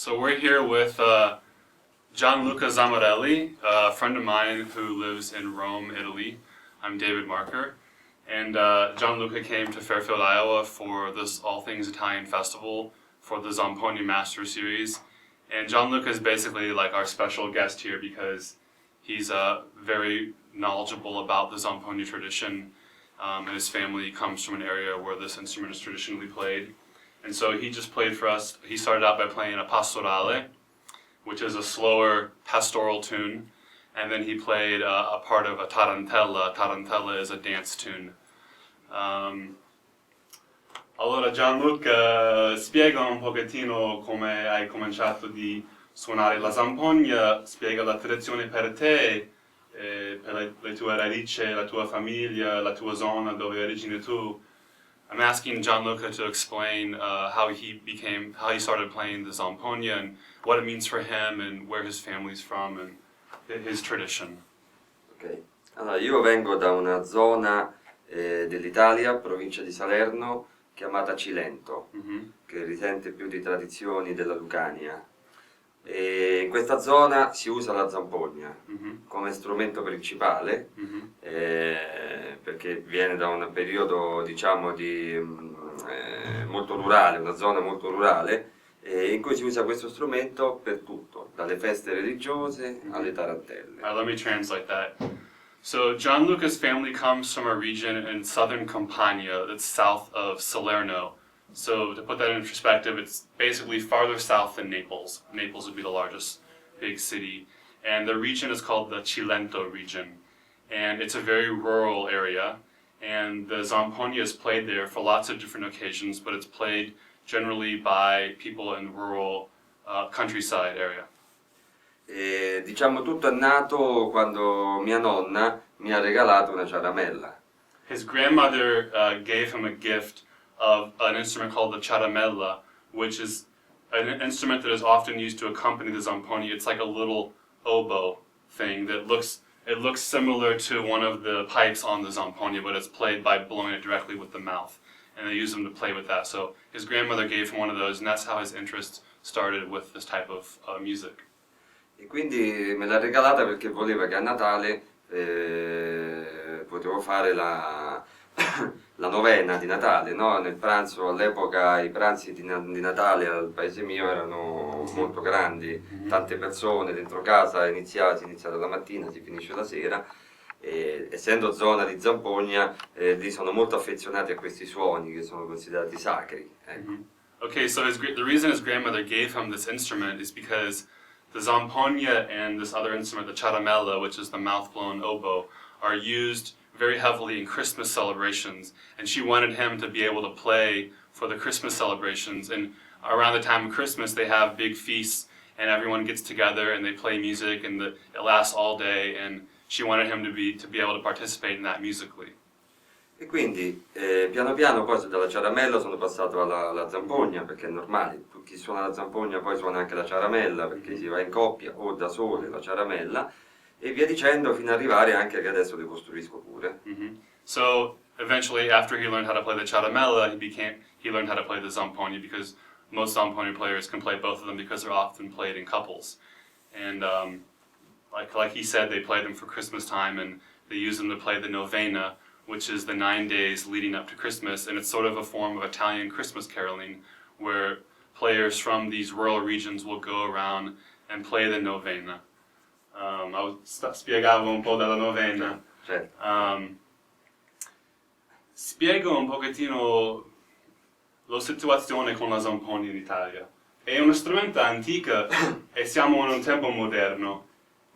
So we're here with Gianluca Zammarelli, a friend of mine who lives in Rome, Italy. I'm David Marker, and Gianluca came to Fairfield, Iowa for this All Things Italian Festival for the Zampogna Master Series. And Gianluca is basically like our special guest here because he's very knowledgeable about the Zampogna tradition, and his family comes from an area where this instrument is traditionally played. And so he just played for us. He started out by playing a pastorale, which is a slower pastoral tune, and then he played a part of a tarantella. Tarantella is a dance tune. Allora Gianluca, spiega un pochettino come hai cominciato di suonare la zampogna, spiega la tradizione per te, per le tue radici, la tua famiglia, la tua zona dove origini tu. I'm asking Gianluca to explain how he started playing the zampogna and what it means for him and where his family's from and his tradition. Ok, allora io vengo da una zona dell'Italia, provincia di Salerno, chiamata Cilento, che risente più di tradizioni della Lucania. E in questa zona si usa la zampogna come strumento principale, perché viene da un periodo, diciamo, molto rurale, una zona molto rurale, in cui si usa questo strumento per tutto, dalle feste religiose alle tarantelle. Let me translate that. So Gianluca's family comes from a region in southern Campania that's south of Salerno. So to put that in perspective, it's basically farther south than Naples. Naples would be the largest big city. And the region is called the Cilento region. And it's a very rural area. And the zampogna is played there for lots of different occasions, but it's played generally by people in rural countryside area. E, diciamo, tutto è nato quando mia nonna mi ha regalato una ciaramella. His grandmother gave him a gift of an instrument called the ciaramella, which is an instrument that is often used to accompany the zampogna. It's like a little oboe thing that looks similar to one of the pipes on the zampogna, but it's played by blowing it directly with the mouth. And they use them to play with that. So his grandmother gave him one of those, and that's how his interest started with this type of music. E quindi me l'ha regalata perché voleva che a Natale potevo fare la novena di Natale, no? Nel pranzo, all'epoca i pranzi di Natale al paese mio erano molto grandi, tante persone dentro casa, si inizia dalla mattina, si finisce la sera, e essendo zona di zampogna lì sono molto affezionati a questi suoni che sono considerati sacri. Ecco. Okay, so the reason his grandmother gave him this instrument is because the zampogna and this other instrument, the ciaramella, which is the mouth-blown oboe, are used very heavily in Christmas celebrations, and she wanted him to be able to play for the Christmas celebrations. And around the time of Christmas, they have big feasts, and everyone gets together and they play music, and it lasts all day. And she wanted him to be able to participate in that musically. E quindi piano piano poi dalla ciaramella sono passato alla zampogna, perché è normale, chi suona la zampogna poi suona anche la ciaramella, perché si va in coppia o da sole la ciaramella, e via dicendo fino ad arrivare anche che adesso le costruisco pure. So eventually, after he learned how to play the ciaramella, he learned how to play the zampogna, because most zampogna players can play both of them because they're often played in couples. And like he said, they play them for Christmas time, and they use them to play the novena, which is the 9 days leading up to Christmas, and it's sort of a form of Italian Christmas caroling, where players from these rural regions will go around and play the novena. Spiegavo un po' della novena. Certo. Spiego un pochettino la situazione con la zampogna in Italia. È uno strumento antico e siamo in un tempo moderno.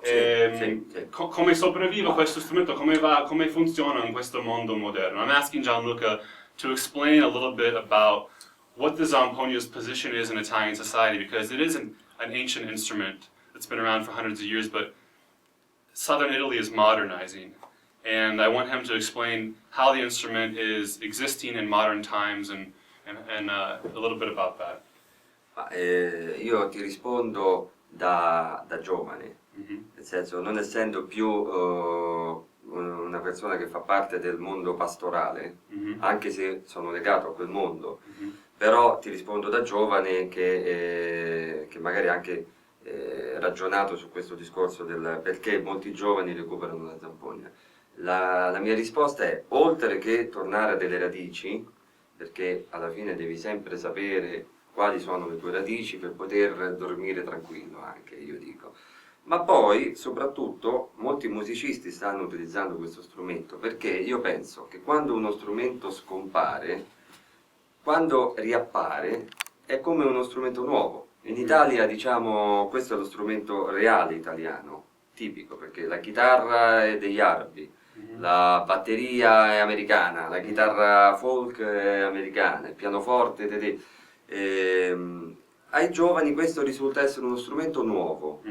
Sì. Come sopravvive questo strumento? Come funziona in questo mondo moderno? I'm asking Gianluca to explain a little bit about what the zampogna's position is in Italian society, because it is an ancient instrument that's been around for hundreds of years, but southern Italy is modernizing. And I want him to explain how the instrument is existing in modern times and a little bit about that. Io ti rispondo da giovane, nel senso, non essendo più una persona che fa parte del mondo pastorale, anche se sono legato a quel mondo, però ti rispondo da giovane che magari anche ragionato su questo discorso del perché molti giovani recuperano la zampogna. La mia risposta è, oltre che tornare a delle radici, perché alla fine devi sempre sapere quali sono le tue radici per poter dormire tranquillo anche, io dico. Ma poi, soprattutto, molti musicisti stanno utilizzando questo strumento perché io penso che quando uno strumento scompare, quando riappare, è come uno strumento nuovo. In Italia, diciamo, questo è lo strumento reale italiano, tipico, perché la chitarra è degli arabi, la batteria è americana, la chitarra folk è americana, il pianoforte è tedesco. Ai giovani questo risulta essere uno strumento nuovo.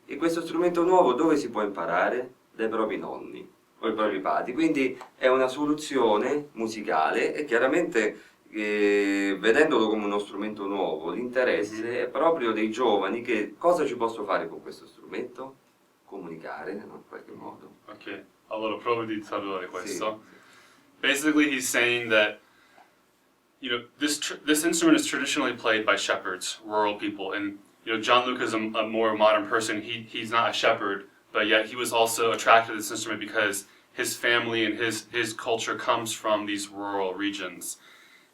E questo strumento nuovo dove si può imparare? Dai propri nonni o i propri padri. Quindi è una soluzione musicale e chiaramente vedendolo come uno strumento nuovo, l'interesse è proprio dei giovani che cosa ci posso fare con questo strumento? Comunicare, no? In qualche modo. Okay, allora provo di tradurre questo. Sì. Basically, he's saying that, you know, this instrument is traditionally played by shepherds, rural people, and you know, Gianluca is a more modern person. He's not a shepherd, but yet he was also attracted to this instrument because his family and his culture comes from these rural regions,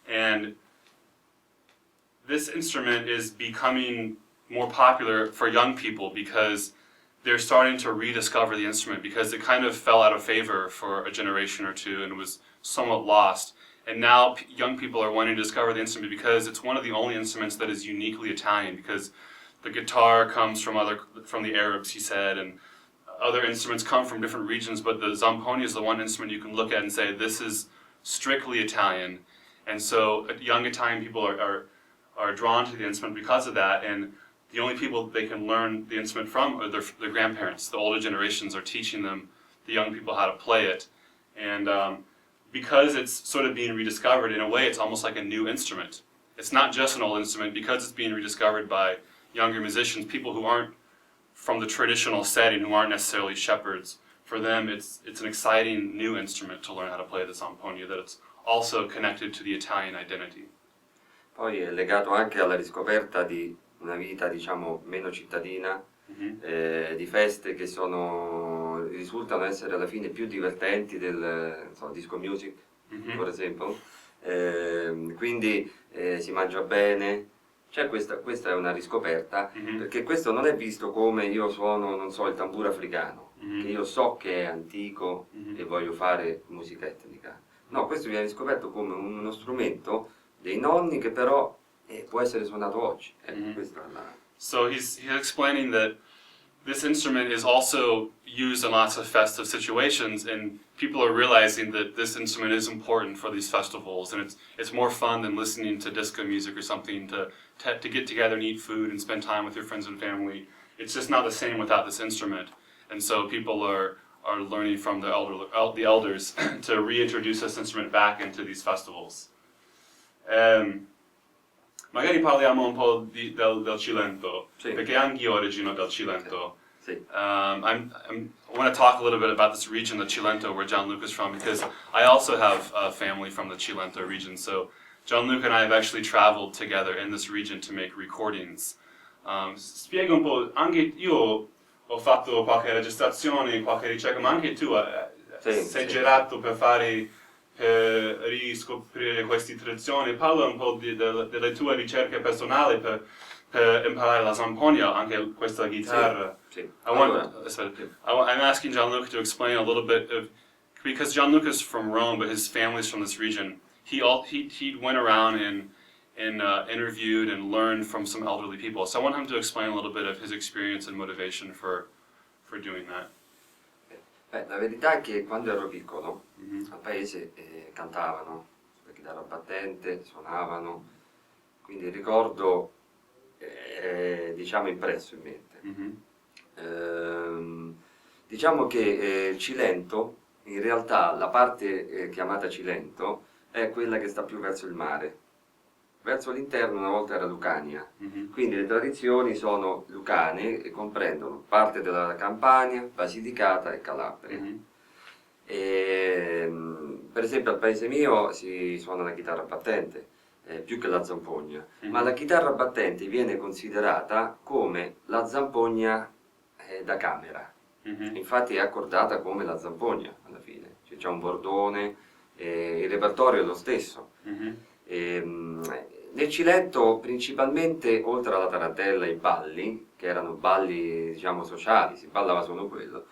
and this instrument is becoming more popular for young people because they're starting to rediscover the instrument because it kind of fell out of favor for a generation or two and was somewhat lost. And now young people are wanting to discover the instrument because it's one of the only instruments that is uniquely Italian, because the guitar comes from the Arabs, he said, and other instruments come from different regions, but the zampogna is the one instrument you can look at and say, this is strictly Italian. And so young Italian people are drawn to the instrument because of that, and the only people they can learn the instrument from are their grandparents. The older generations are teaching them, the young people, how to play it. And because it's sort of being rediscovered, in a way it's almost like a new instrument. It's not just an old instrument, because it's being rediscovered by younger musicians, people who aren't from the traditional setting, who aren't necessarily shepherds. For them it's an exciting new instrument to learn how to play the zampogna, that it's also connected to the Italian identity. Poi è legato anche alla riscoperta di una vita, diciamo, meno cittadina, di feste che risultano essere alla fine più divertenti del disco music, per esempio. Quindi si mangia bene. Cioè questa è una riscoperta, perché questo non è visto come io suono, non so, il tamburo africano, che io so che è antico e voglio fare musica etnica. No, questo viene riscoperto come uno strumento dei nonni che però può essere suonato oggi. Questa è la... So he's explaining that this instrument is also used in lots of festive situations, and people are realizing that this instrument is important for these festivals, and it's more fun than listening to disco music or something, to get together and eat food and spend time with your friends and family. It's just not the same without this instrument, and so people are learning from the elders to reintroduce this instrument back into these festivals. Magari parliamo un po' del Cilento, sì, perché anch'io origino dal Cilento. Sì. I want to talk a little bit about this region, the Cilento, where Gianluca is from, because I also have a family from the Cilento region. So Gianluca and I have actually traveled together in this region to make recordings. Spiega un po', anche io ho fatto qualche registrazione, qualche ricerca, ma anche tu sei girato per riscoprire queste tradizioni. Parla un po' delle tue ricerche personali per imparare la zampogna, anche questa chitarra. Sì. I'm asking Gianluca to explain a little bit of, because Gianluca is from Rome, but his family's from this region. He went around and interviewed and learned from some elderly people. So I want him to explain a little bit of his experience and motivation for doing that. La verità è che quando ero piccolo al paese cantavano, la chitarra battente, suonavano, quindi il ricordo diciamo impresso in mente. Diciamo che Cilento, in realtà la parte chiamata Cilento è quella che sta più verso il mare. Verso l'interno una volta era Lucania, quindi le tradizioni sono lucane e comprendono parte della Campania, Basilicata e Calabria. Per esempio al paese mio si suona la chitarra battente, più che la zampogna, ma la chitarra battente viene considerata come la zampogna da camera. Infatti è accordata come la zampogna alla fine, cioè, c'è un bordone, il repertorio è lo stesso. Nel Cilento principalmente, oltre alla tarantella e i balli, che erano balli diciamo sociali, si ballava solo quello,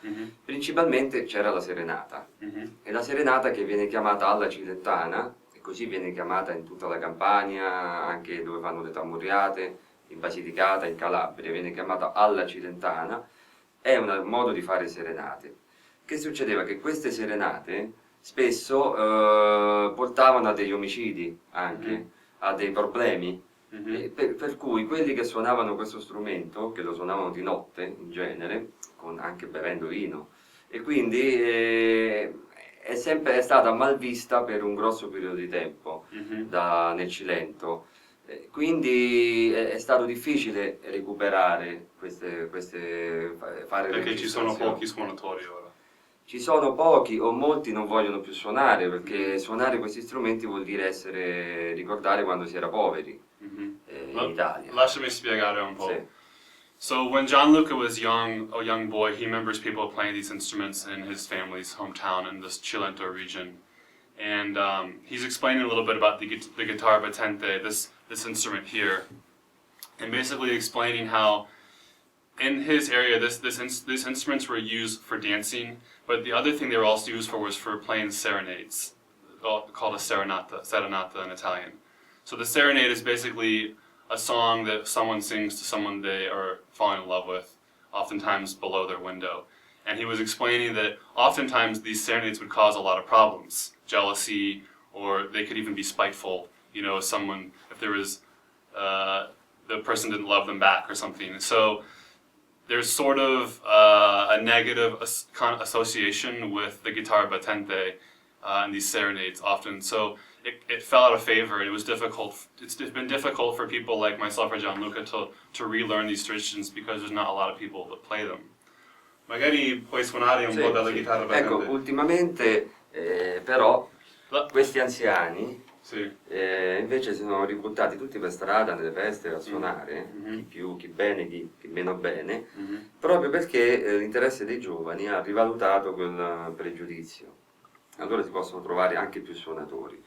principalmente c'era la serenata. E la serenata che viene chiamata alla cilentana, e così viene chiamata in tutta la Campania, anche dove fanno le tamburiate, in Basilicata, in Calabria, viene chiamata alla cilentana, è un modo di fare serenate. Che succedeva? Che queste serenate spesso portavano a degli omicidi anche, a dei problemi, per cui quelli che suonavano questo strumento, che lo suonavano di notte in genere, anche bevendo vino, e quindi è sempre stata mal vista per un grosso periodo di tempo nel Cilento. Quindi è stato difficile recuperare fare Perché ci sono registrazioni. pochi suonatori ora. Ci sono pochi o molti non vogliono più suonare, perché suonare questi strumenti vuol dire ricordare quando si era poveri in Italia. Lasciami spiegare un po'. Sì. So when Gianluca was a young boy, he remembers people playing these instruments in his family's hometown in this Cilento region. And he's explaining a little bit about the guitar battente, this instrument here, and basically explaining how in his area these instruments were used for dancing, but the other thing they were also used for was for playing serenades, called a serenata in Italian. So the serenade is basically a song that someone sings to someone they are falling in love with, oftentimes below their window. And he was explaining that oftentimes these serenades would cause a lot of problems, jealousy, or they could even be spiteful. You know, if there was, the person didn't love them back or something. So there's sort of a negative association with the guitar battente and these serenades often. So it fell out of favor, and it was difficult. It's been difficult for people like myself or Gianluca to relearn these traditions because there's not a lot of people that play them. Magari puoi suonare un po' dalla chitarra battente. Ecco, ultimamente però questi anziani invece si sono ributtati tutti per strada nelle feste a suonare, chi più, chi bene, chi meno bene, proprio perché l'interesse dei giovani ha rivalutato quel pregiudizio. Allora si possono trovare anche più suonatori.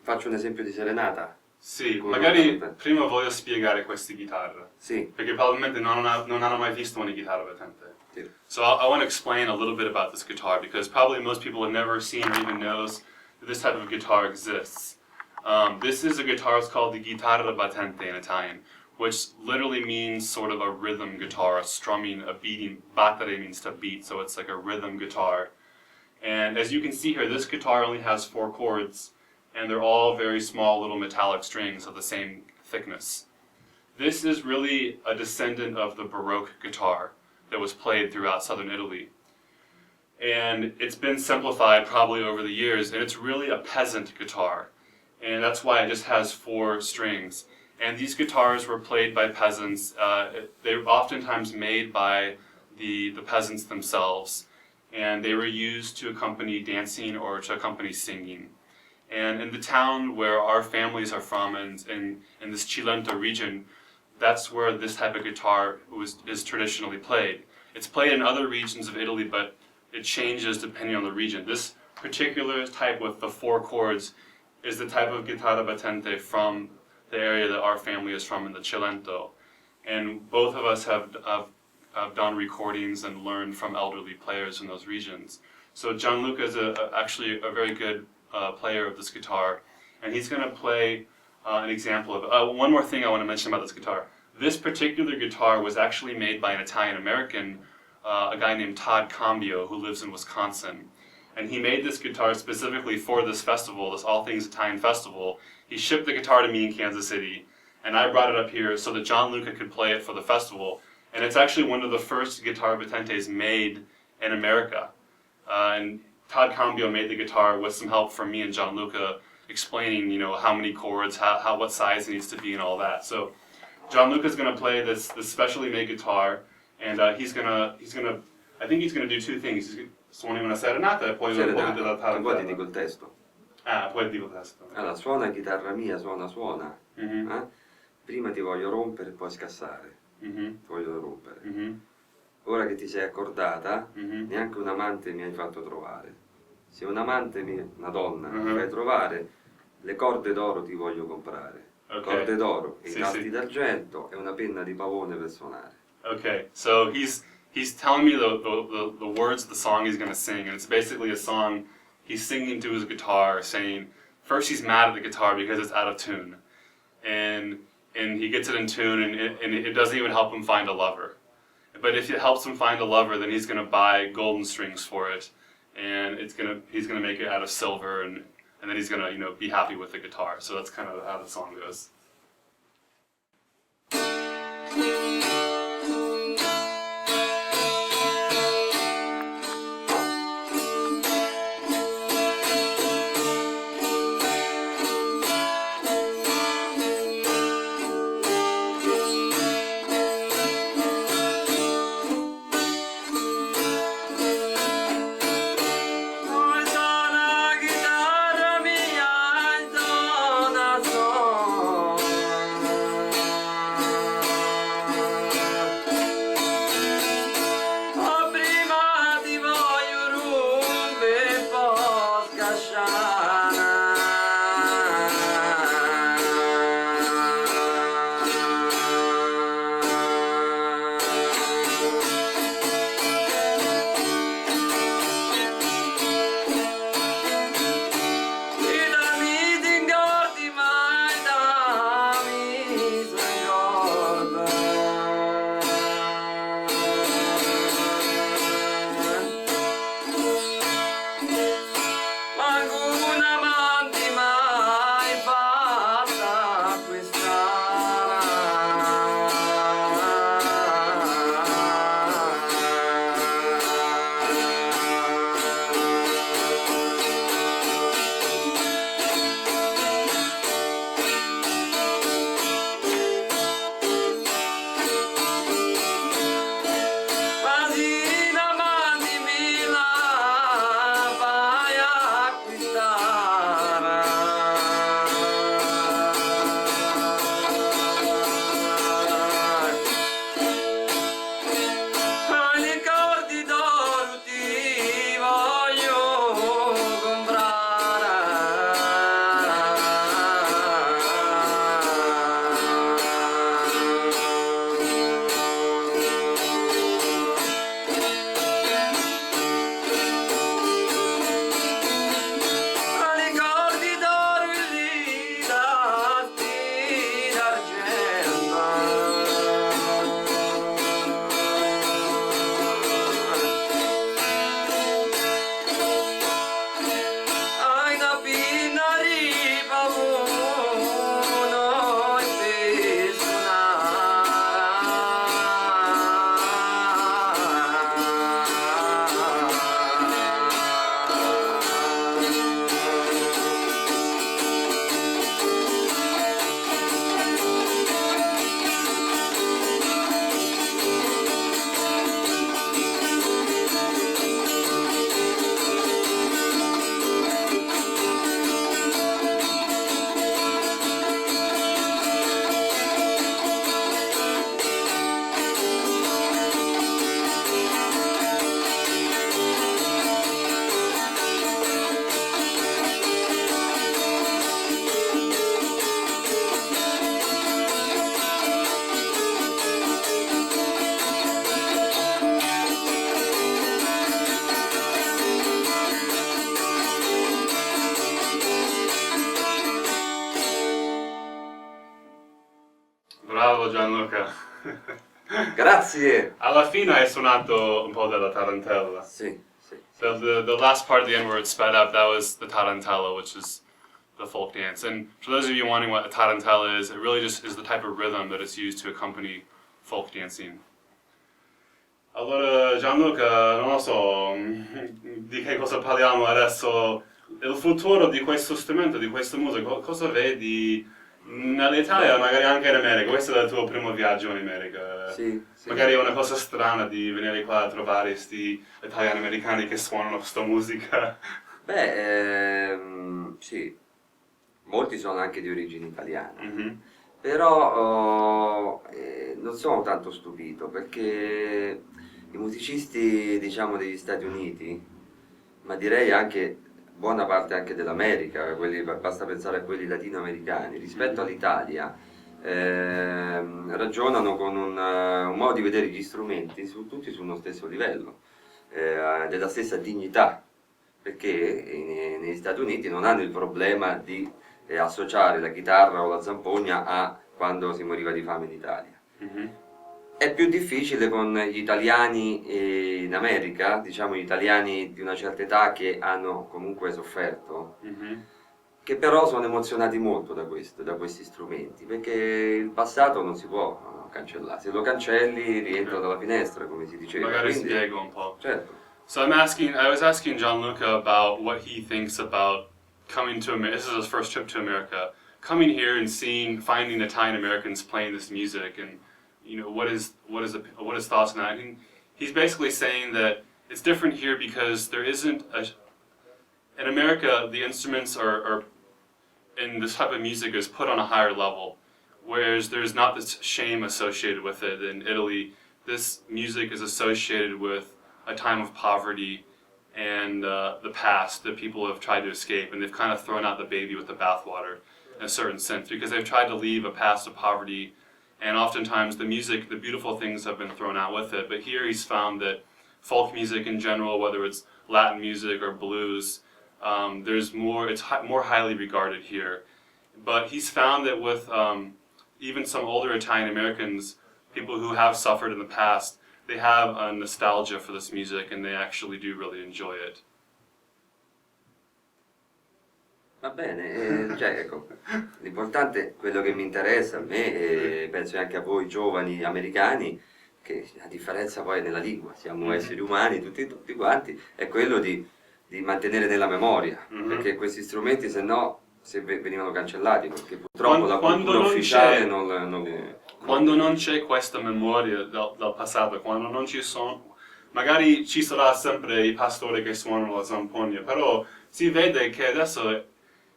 Faccio un esempio di serenata. Sì, magari prima voglio spiegare queste chitarre. Sì. Perché probabilmente non hanno mai visto una chitarra battente. Sì. So I want to explain a little bit about this guitar, because probably most people have never seen or even knows that this type of guitar exists. This is a guitar, it's called the chitarra battente in Italian, which literally means sort of a rhythm guitar, a strumming, a beating. Battere means to beat, so it's like a rhythm guitar. And as you can see here, this guitar only has 4 chords, and they're all very small little metallic strings of the same thickness. This is really a descendant of the Baroque guitar that was played throughout southern Italy. And it's been simplified probably over the years, and it's really a peasant guitar. And that's why it just has 4 strings. And these guitars were played by peasants. They were oftentimes made by the peasants themselves. And they were used to accompany dancing or to accompany singing. And in the town where our families are from, and in this Cilento region, that's where this type of guitar is traditionally played. It's played in other regions of Italy, but it changes depending on the region. This particular type with the 4 chords is the type of chitarra battente from the area that our family is from in the Cilento. And both of us have done recordings and learned from elderly players in those regions. So Gianluca is actually a very good player of this guitar, and he's going to play an example of one more thing I want to mention about this guitar. This particular guitar was actually made by an Italian-American, a guy named Todd Cambio, who lives in Wisconsin. And he made this guitar specifically for this festival, this All Things Italian festival. He shipped the guitar to me in Kansas City, and I brought it up here so that Gianluca could play it for the festival. And it's actually one of the first guitar battentes made in America. And Todd Cambio made the guitar with some help from me and Gianluca, explaining, you know, how many chords, what size it needs to be, and all that. So Gianluca's going to play this specially made guitar, and I think he's going to do 2 things. Suoni una serenata e poi un po' della Serenata, poi ti tarantella. dico il testo. Ah, poi dico testo. Allora, suona chitarra mia, suona. Mhm, Prima ti voglio rompere e poi scassare. mhm, Ti voglio rompere. mhm, Ora che ti sei accordata, mhm, neanche un amante mi hai fatto trovare. Se un amante, una donna, mi mhm. fai trovare, le corde d'oro ti voglio comprare. Ok. Corde d'oro, e i Sì, tasti sì. d'argento e una penna di pavone per suonare. Okay, so he's telling me the words of the song he's gonna sing, and it's basically a song he's singing to his guitar, saying first he's mad at the guitar because it's out of tune, and he gets it in tune, and it doesn't even help him find a lover. But if it helps him find a lover, then he's gonna buy golden strings for it, and he's gonna make it out of silver, and then he's gonna be happy with the guitar. So that's kind of how the song goes. Bravo Gianluca. Grazie! Alla fine hai suonato un po' della tarantella. Sì. The last part of the end where it's sped up, that was the tarantella, which is the folk dance. And for those of you wondering what a tarantella is, it really just is the type of rhythm that is used to accompany folk dancing. Allora Gianluca, non lo so di che cosa parliamo adesso, il futuro di questo strumento, di questa musica, cosa vedi nell'Italia, magari anche in America? Questo è il tuo primo viaggio in America. Sì. Magari è una cosa strana di venire qua a trovare questi italiani americani che suonano questa musica. Sì, molti sono anche di origine italiana, Mm-hmm. però non sono tanto stupito perché i musicisti, diciamo, degli Stati Uniti, ma direi anche buona parte anche dell'America, basta pensare a quelli latinoamericani, rispetto all'Italia, ragionano con un modo di vedere gli strumenti tutti sullo stesso livello, della stessa dignità, perché negli Stati Uniti non hanno il problema di associare la chitarra o la zampogna a quando si moriva di fame in Italia. Mm-hmm. È più difficile con gli italiani in America, diciamo gli italiani di una certa età che hanno comunque sofferto, Mm-hmm. che però sono emozionati molto da questo, da questi strumenti, perché il passato non si può cancellare, se lo cancelli rientra dalla finestra, come si diceva. Magari Quindi, spiego un po'. certo. So I was asking Gianluca about what he thinks about coming to America. This is his first trip to America. Coming here and finding Italian Americans playing this music, and what his thoughts on that. I think he's basically saying that it's different here because there isn't in America the instruments are and this type of music is put on a higher level, whereas there's not this shame associated with it. In Italy, this music is associated with a time of poverty and the past that people have tried to escape, and they've kind of thrown out the baby with the bathwater in a certain sense because they've tried to leave a past of poverty, and oftentimes the music, the beautiful things have been thrown out with it. But here he's found that folk music in general, whether it's Latin music or blues, there's more. It's more highly regarded here. But he's found that with even some older Italian Americans, people who have suffered in the past, they have a nostalgia for this music and they actually do really enjoy it. Va bene, cioè, ecco, l'importante, quello che mi interessa a me e penso anche a voi giovani americani, che a differenza poi nella lingua, siamo esseri umani tutti quanti, è quello di mantenere nella memoria, perché questi strumenti se no venivano cancellati, perché purtroppo la cultura ufficiale quando non c'è questa memoria del passato, quando non ci sono, magari ci sarà sempre i pastori che suonano la zampogna, però si vede che adesso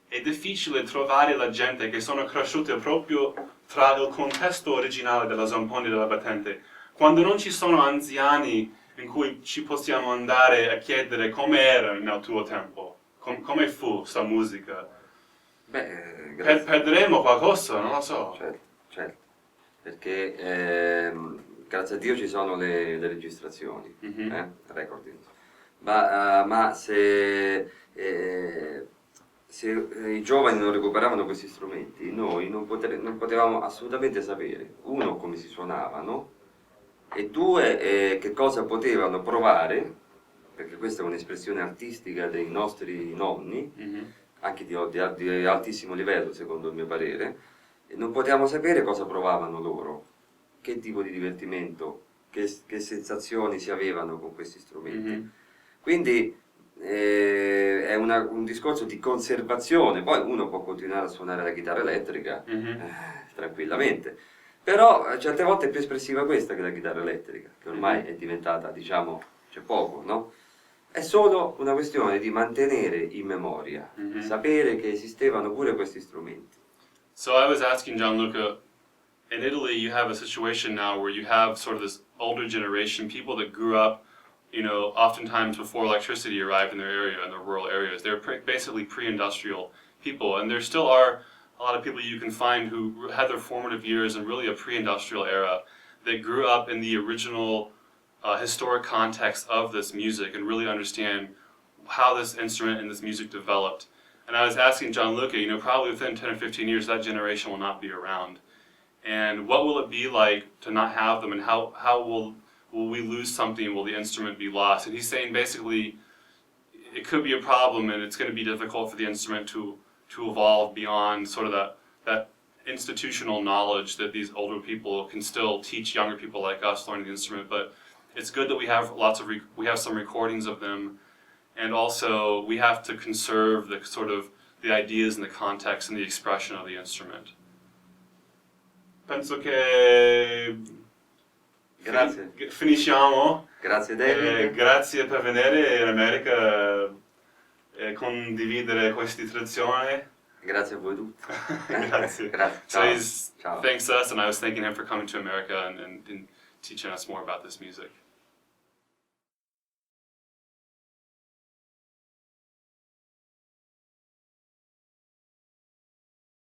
è difficile trovare la gente che sono cresciute proprio tra il contesto originale della zampogna e della battente. Quando non ci sono anziani in cui ci possiamo andare a chiedere come era nel tuo tempo, come fu sta musica. Beh, grazie. Perderemo qualcosa, non lo so. Certo, perché grazie a Dio ci sono le registrazioni, recording. Ma se i giovani non recuperavano questi strumenti, noi non potevamo assolutamente sapere, uno, come si suonavano, e due, che cosa potevano provare, perché questa è un'espressione artistica dei nostri nonni, anche di altissimo livello secondo il mio parere, e non potevamo sapere cosa provavano loro, che tipo di divertimento, che sensazioni si avevano con questi strumenti. Quindi è un discorso di conservazione, poi uno può continuare a suonare la chitarra elettrica tranquillamente, però certe volte è più espressiva questa che la chitarra elettrica, che ormai è diventata, diciamo, c'è poco, no? È solo una questione di mantenere in memoria, sapere che esistevano pure questi strumenti. So I was asking Gianluca, in Italy you have a situation now where you have sort of this older generation, people that grew up, oftentimes before electricity arrived in their area, in their rural areas. They're basically pre-industrial people, and there still are a lot of people you can find who had their formative years in really a pre-industrial era that grew up in the original historic context of this music and really understand how this instrument and this music developed. And I was asking Gianluca, probably within 10 or 15 years that generation will not be around. And what will it be like to not have them, and how will we lose something? Will the instrument be lost? And he's saying basically it could be a problem, and it's going to be difficult for the instrument to evolve beyond sort of that institutional knowledge that these older people can still teach younger people like us learning the instrument. But it's good that we have we have some recordings of them, and also we have to conserve the ideas and the context and the expression of the instrument. Penso che Grazie. Finisciamo. Grazie David. Grazie per venire in America. condividere questa tradizione. Grazie a voi tutti. Grazie. Grazie. So Ciao. he's Ciao. thanks us, and I was thanking him for coming to America and teaching us more about this music.